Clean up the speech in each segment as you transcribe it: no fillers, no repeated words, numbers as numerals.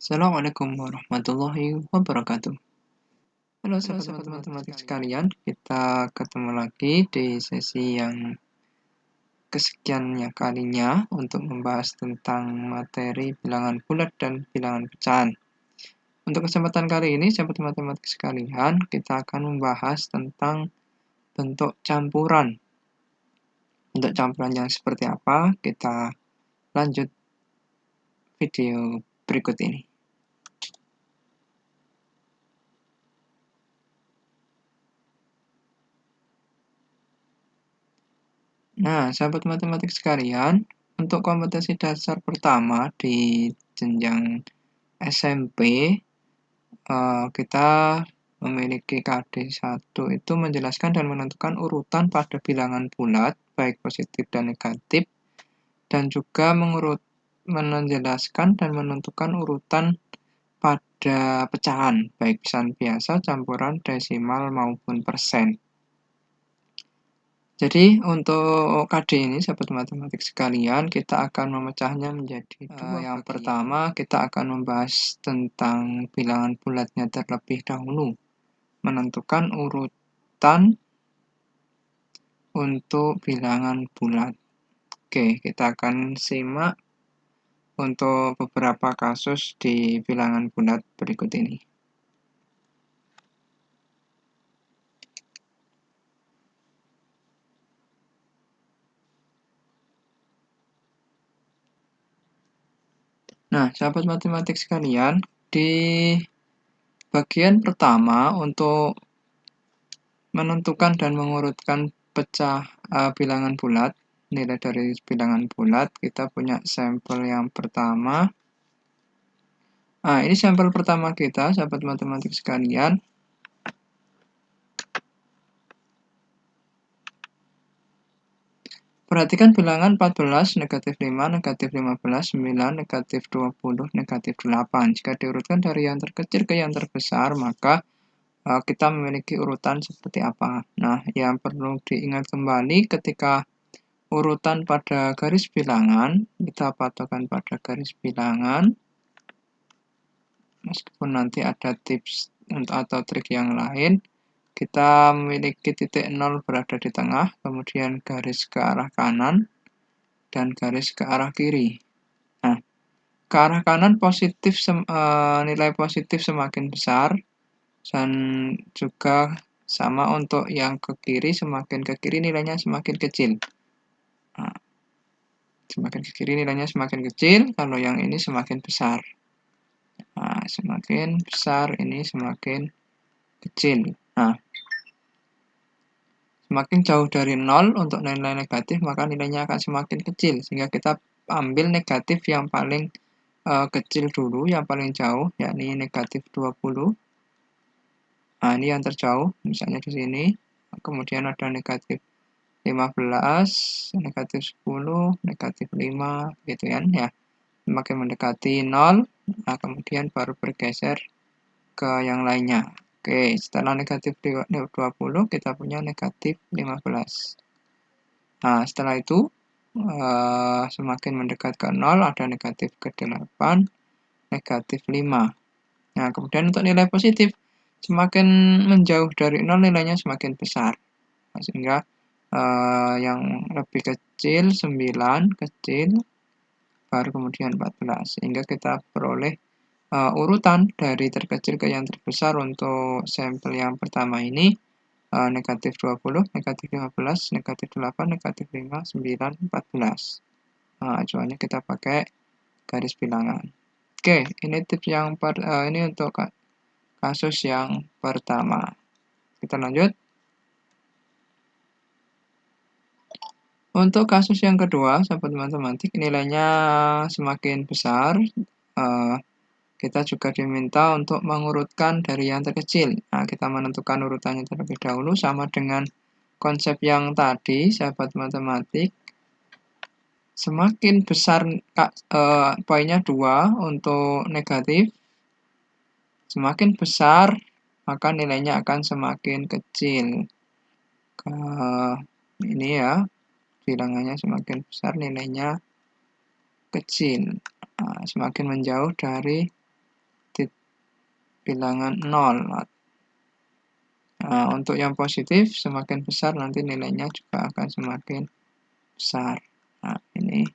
Assalamualaikum warahmatullahi wabarakatuh. Halo sahabat matematik sekalian, kita ketemu lagi di sesi yang kesekiannya kalinya untuk membahas tentang materi bilangan bulat dan bilangan pecahan. Untuk kesempatan kali ini, sahabat matematik sekalian, kita akan membahas tentang bentuk campuran. Bentuk campuran yang seperti apa? Kita lanjut video berikut ini. Nah, sahabat matematik sekalian, untuk kompetensi dasar pertama di jenjang SMP, kita memiliki KD1 itu menjelaskan dan menentukan urutan pada bilangan bulat, baik positif dan negatif, dan juga menjelaskan dan menentukan urutan pada pecahan, baik pecahan biasa, campuran, desimal, maupun persen. Jadi untuk KD ini, sahabat matematik sekalian, kita akan memecahnya menjadi dua. Yang pertama, kita akan membahas tentang bilangan bulatnya terlebih dahulu. Menentukan urutan untuk bilangan bulat. Oke, kita akan simak untuk beberapa kasus di bilangan bulat berikut ini. Nah, sahabat matematik sekalian, di bagian pertama untuk menentukan dan mengurutkan bilangan bulat, nilai dari bilangan bulat, kita punya sampel yang pertama. Nah, ini sampel pertama kita, sahabat matematik sekalian. Perhatikan bilangan 14, negatif 5, negatif 15, 9, negatif 20, negatif 8. Jika diurutkan dari yang terkecil ke yang terbesar, maka kita memiliki urutan seperti apa. Nah, yang perlu diingat kembali ketika urutan pada garis bilangan, kita patokan pada garis bilangan. Meskipun nanti ada tips atau trik yang lain, kita memiliki titik 0 berada di tengah, kemudian garis ke arah kanan, dan garis ke arah kiri. Nah, ke arah kanan nilai positif semakin besar, dan juga sama untuk yang ke kiri, semakin ke kiri nilainya semakin kecil. Nah, semakin ke kiri nilainya semakin kecil, kalau yang ini semakin besar. Nah, semakin besar, ini semakin kecil. Nah, semakin jauh dari 0 untuk nilai negatif, maka nilainya akan semakin kecil. Sehingga kita ambil negatif yang paling kecil dulu, yang paling jauh, yakni negatif 20. Nah, ini yang terjauh, misalnya di sini. Kemudian ada negatif 15, negatif 10, negatif 5, gitu kan ya. Semakin mendekati 0, nah kemudian baru bergeser ke yang lainnya. Oke, setelah negatif 20, kita punya negatif 15. Nah, setelah itu, semakin mendekat ke 0, ada negatif ke 8, negatif 5. Nah, kemudian untuk nilai positif, semakin menjauh dari 0, nilainya semakin besar. Nah, sehingga yang lebih kecil, 9, kecil, baru kemudian 14. Sehingga kita peroleh urutan dari terkecil ke yang terbesar untuk sampel yang pertama ini, negatif 20, negatif 15, negatif 8, negatif 5, 9, 14. Nah, acuannya kita pakai garis bilangan. Oke, ini tips yang ini untuk kasus yang pertama. Kita lanjut. Untuk kasus yang kedua, sahabat matematik, nilainya semakin besar. Kita juga diminta untuk mengurutkan dari yang terkecil. Nah, kita menentukan urutannya terlebih dahulu sama dengan konsep yang tadi, sahabat matematik. Semakin besar poinnya 2 untuk negatif, semakin besar maka nilainya akan semakin kecil. Ini ya, bilangannya semakin besar nilainya kecil. Nah, semakin menjauh dari bilangan 0. Nah, untuk yang positif semakin besar nanti nilainya juga akan semakin besar. Nah, ini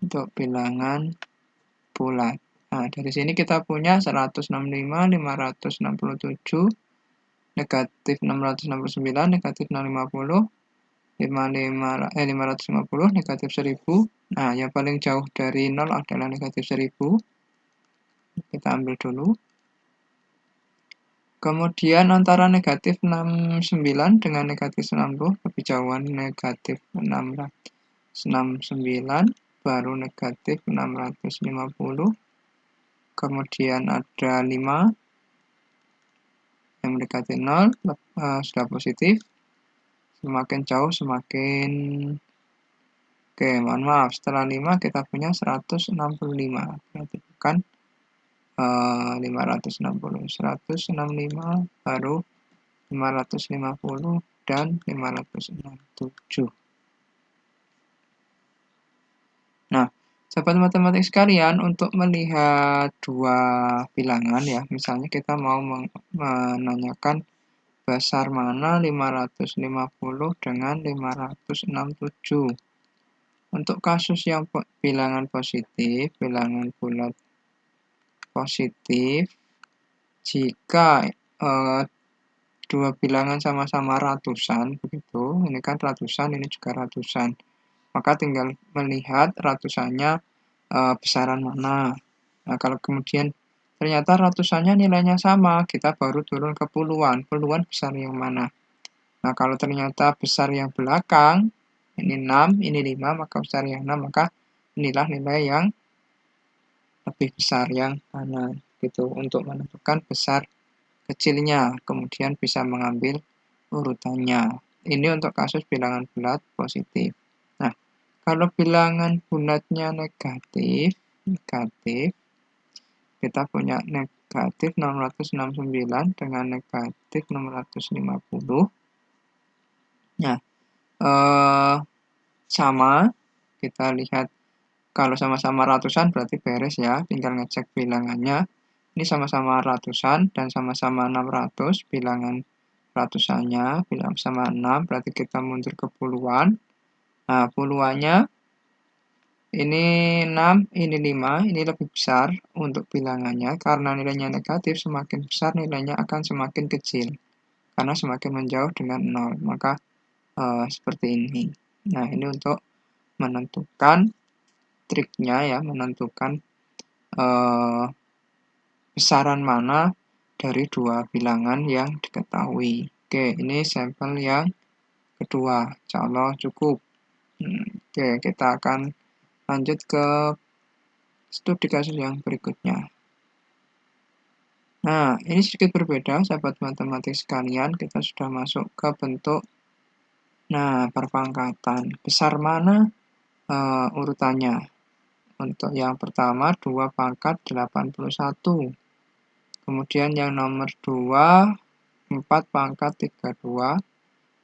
untuk bilangan bulat. Nah, dari sini kita punya 165, 567, negatif 669, negatif 650, 550, negatif 1000. Nah, yang paling jauh dari 0 adalah negatif 1000. Kita ambil dulu. Kemudian antara negatif 69 dengan negatif 90, lebih jauhan negatif 669, baru negatif 650. Kemudian ada 5 yang mendekati 0, sudah positif. Semakin jauh semakin... Oke, mohon maaf, setelah 5 kita punya 165. Berarti bukan 560. 165 baru 550 dan 567. Nah, sahabat matematik sekalian, untuk melihat dua bilangan ya, misalnya kita mau menanyakan besar mana 550 dengan 567. Untuk kasus yang bilangan positif, bilangan bulat positif, jika dua bilangan sama-sama ratusan, begitu, ini kan ratusan, ini juga ratusan, maka tinggal melihat ratusannya besaran mana. Nah, kalau kemudian ternyata ratusannya nilainya sama, kita baru turun ke puluhan. Puluhan besar yang mana? Nah, kalau ternyata besar yang belakang, ini 6, ini 5, maka besar yang 6, maka inilah nilai yang lebih besar yang mana. Gitu, untuk menentukan besar kecilnya, kemudian bisa mengambil urutannya. Ini untuk kasus bilangan bulat positif. Nah, kalau bilangan bulatnya negatif, kita punya negatif 669 dengan negatif 650. Nah, sama, kita lihat kalau sama-sama ratusan berarti beres ya, tinggal ngecek bilangannya. Ini sama-sama ratusan dan sama-sama 600, bilangan ratusannya, bilang sama 6, berarti kita mundur ke puluhan. Nah, puluhannya ini 6, ini 5, ini lebih besar untuk bilangannya, karena nilainya negatif, semakin besar nilainya akan semakin kecil, karena semakin menjauh dengan 0, maka seperti ini. Nah, ini untuk menentukan triknya ya, menentukan besaran mana dari dua bilangan yang diketahui. Oke, ini sampel yang kedua, insya Allah cukup. Oke, kita akan lanjut ke studi kasus yang berikutnya. Nah, ini sedikit berbeda, sahabat matematik sekalian. Kita sudah masuk ke bentuk, perpangkatan. Besar mana urutannya? Untuk yang pertama, 2 pangkat 81. Kemudian yang nomor 2, 4 pangkat 32.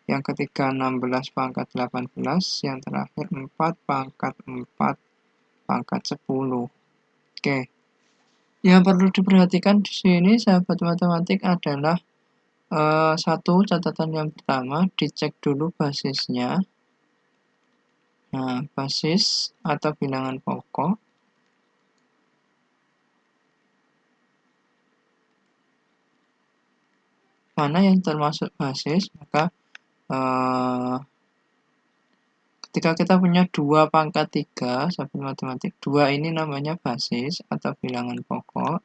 Yang ketiga 16 pangkat 18. Yang terakhir 4 pangkat 4 pangkat 10. Oke. Yang perlu diperhatikan di sini, sahabat matematik, adalah satu catatan yang pertama, dicek dulu basisnya. Nah, basis atau bilangan pokok. Mana yang termasuk basis, maka ketika kita punya 2 pangkat 3, sahabat matematik, 2 ini namanya basis atau bilangan pokok.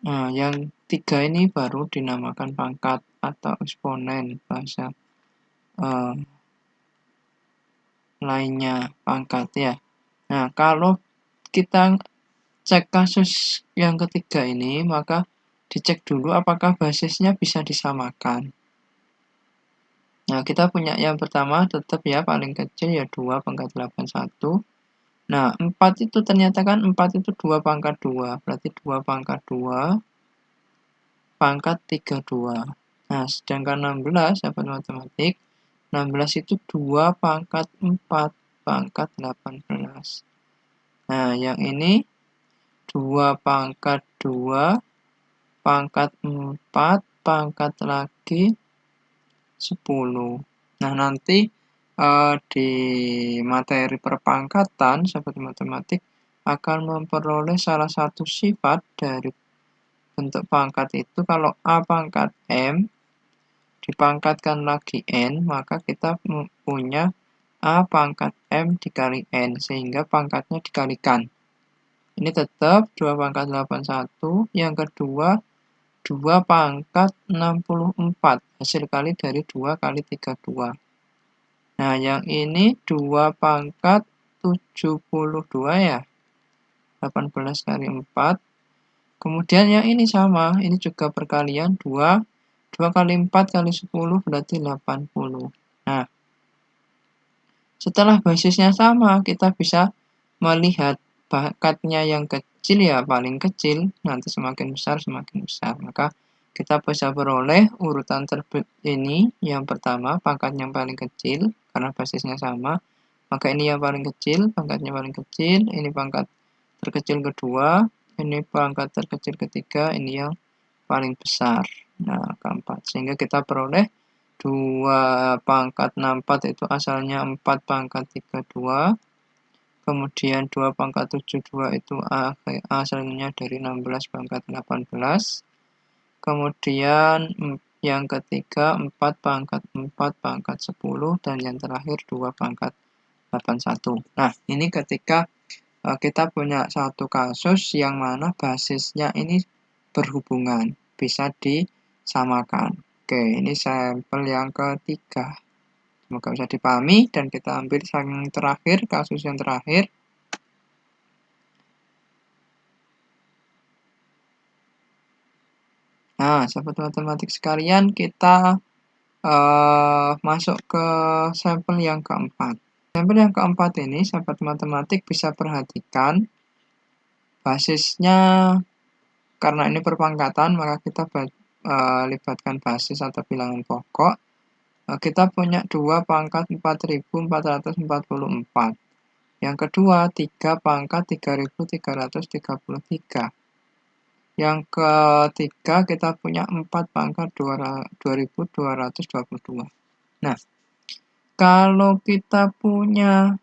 Nah, yang 3 ini baru dinamakan pangkat atau eksponen bahasa lainnya, pangkat ya. Nah, kalau kita cek kasus yang ketiga ini, maka dicek dulu apakah basisnya bisa disamakan. Nah, kita punya yang pertama tetap ya, paling kecil ya 2 pangkat 81. Nah, 4 itu ternyata kan 4 itu 2 pangkat 2. Berarti 2 pangkat 2 pangkat 32. Nah, sedangkan 16, sahabat matematik, 16 itu 2 pangkat 4 pangkat 18. Nah, yang ini 2 pangkat 2, pangkat 4, pangkat lagi 10. Nah, nanti di materi perpangkatan, sahabat matematik akan memperoleh salah satu sifat dari bentuk pangkat itu. Kalau A pangkat M dipangkatkan lagi N, maka kita punya A pangkat M dikali N, sehingga pangkatnya dikalikan. Ini tetap 2 pangkat 81. Yang kedua, 2 pangkat 64. Hasil kali dari 2 kali 32. Nah, yang ini 2 pangkat 72 ya. 18 kali 4. Kemudian yang ini sama, ini juga perkalian 2. 2 kali 4 kali 10 berarti 80. Nah, setelah basisnya sama, kita bisa melihat pangkatnya yang kecil ya paling kecil, nanti semakin besar semakin besar. Maka kita bisa beroleh urutan ini yang pertama pangkat yang paling kecil karena basisnya sama. Maka ini yang paling kecil, pangkatnya paling kecil, ini pangkat terkecil kedua, ini pangkat terkecil ketiga, ini yang paling besar. Nah, keempat. Sehingga kita peroleh 2 pangkat 64 itu asalnya 4 pangkat 32. Kemudian 2 pangkat 72 itu asalnya dari 16 pangkat 18. Kemudian yang ketiga 4 pangkat 4 pangkat 10. Dan yang terakhir 2 pangkat 81. Nah, ini ketika kita punya satu kasus yang mana basisnya ini berhubungan, bisa disamakan. Oke, ini sampel yang ketiga. Semoga bisa dipahami dan kita ambil yang terakhir, kasus yang terakhir. Nah, sahabat matematik sekalian, kita masuk ke sampel yang keempat. Sampel yang keempat ini, sahabat matematik bisa perhatikan basisnya, karena ini perpangkatan, maka kita libatkan basis atau bilangan pokok. Kita punya 2 pangkat 4444. Yang kedua, 3 pangkat 3333. Yang ketiga, kita punya 4 pangkat 2222. Nah, kalau kita punya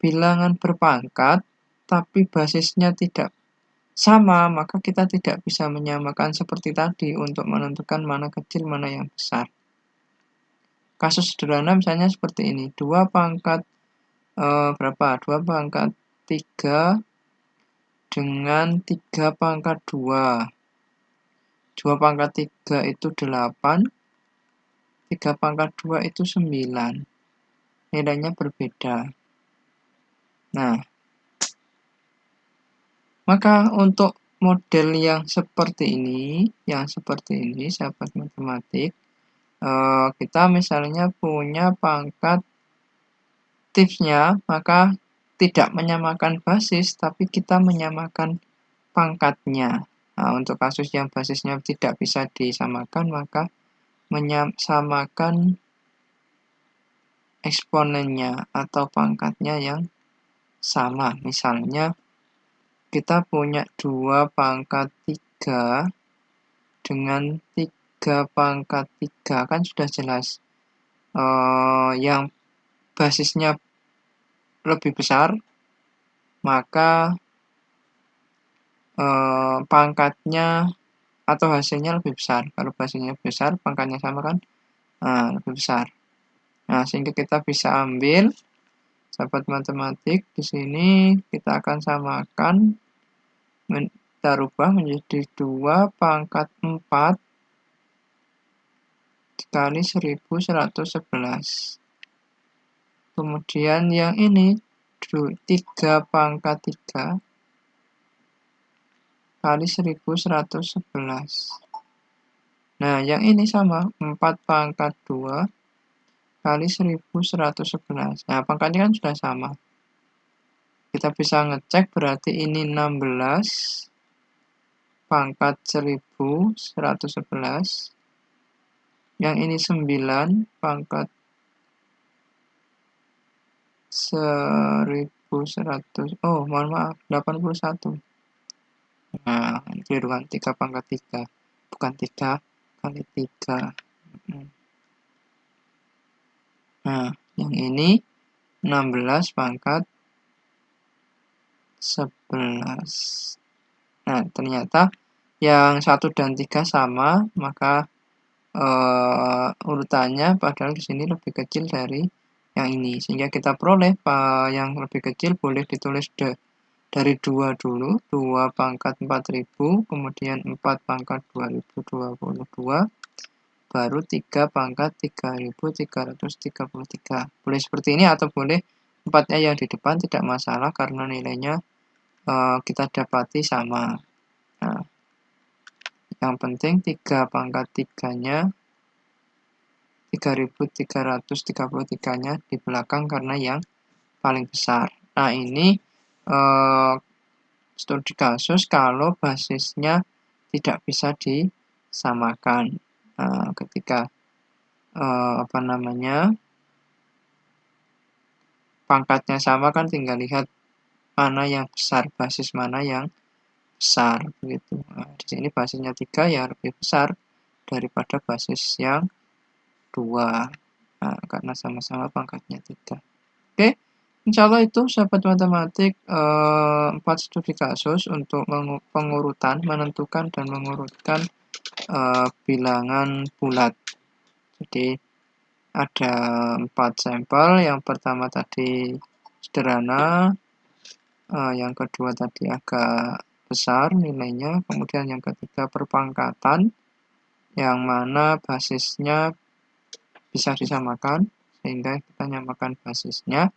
bilangan berpangkat, tapi basisnya tidak sama, maka kita tidak bisa menyamakan seperti tadi untuk menentukan mana kecil, mana yang besar. Kasus sederhana misalnya seperti ini, 2 pangkat berapa? 2 pangkat 3 dengan 3 pangkat 2. 2 pangkat 3 itu 8, 3 pangkat 2 itu 9. Nilainya berbeda. Nah, maka untuk model yang seperti ini, sahabat matematik, kita misalnya punya pangkat tipsnya, maka tidak menyamakan basis, tapi kita menyamakan pangkatnya. Nah, untuk kasus yang basisnya tidak bisa disamakan, maka menyamakan eksponennya atau pangkatnya yang sama. Misalnya, kita punya 2 pangkat 3 dengan 3 pangkat 3, kan sudah jelas. Yang basisnya lebih besar, maka pangkatnya atau hasilnya lebih besar. Kalau basisnya besar, pangkatnya sama kan lebih besar. Nah, sehingga kita bisa ambil, sahabat matematik, di sini kita akan samakan, kita rubah menjadi 2 pangkat 4 dikali 1111. Kemudian yang ini 3 pangkat 3 kali 1111. Nah, yang ini sama, 4 pangkat 2 kali 1111. Nah, pangkatnya kan sudah sama. Kita bisa ngecek, berarti ini 16 pangkat 1111. Yang ini 9 pangkat 1100. Oh, mohon maaf, 81. Nah, ini keliru kan, 3 pangkat 3, bukan 3 kali 3. Nah, yang ini 16 pangkat 11. Nah, ternyata yang 1 dan 3 sama, maka urutannya padahal di sini lebih kecil dari yang ini. Sehingga kita peroleh yang lebih kecil boleh ditulis dari 2 dulu, 2 pangkat 4000, kemudian 4 pangkat 2022, baru 3 pangkat 3333. Boleh seperti ini atau boleh 4-nya yang di depan, tidak masalah karena nilainya kita dapati sama. Nah, yang penting 3 pangkat 3-nya 3333-nya di belakang karena yang paling besar. Nah, ini studi kasus kalau basisnya tidak bisa disamakan. Ketika pangkatnya sama kan tinggal lihat mana yang besar, basis mana yang besar begitu. Nah, di sini basisnya 3 ya lebih besar daripada basis yang 2. Nah, karena sama-sama pangkatnya 3. Oke, insya Allah itu sahabat matematik 4 studi kasus untuk pengurutan, menentukan dan mengurutkan bilangan bulat. Jadi ada 4 sampel. Yang pertama tadi sederhana, yang kedua tadi agak besar nilainya, kemudian yang ketiga perpangkatan, yang mana basisnya bisa disamakan, sehingga kita nyamakan basisnya.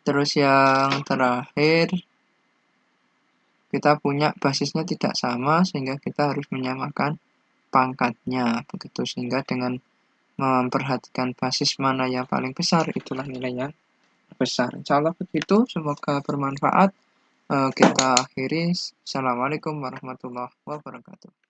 Terus yang terakhir, kita punya basisnya tidak sama, sehingga kita harus menyamakan pangkatnya. Begitu, sehingga dengan memperhatikan basis mana yang paling besar, itulah nilai yang besar. Insya Allah begitu, semoga bermanfaat. Kita akhiri. Assalamualaikum warahmatullahi wabarakatuh.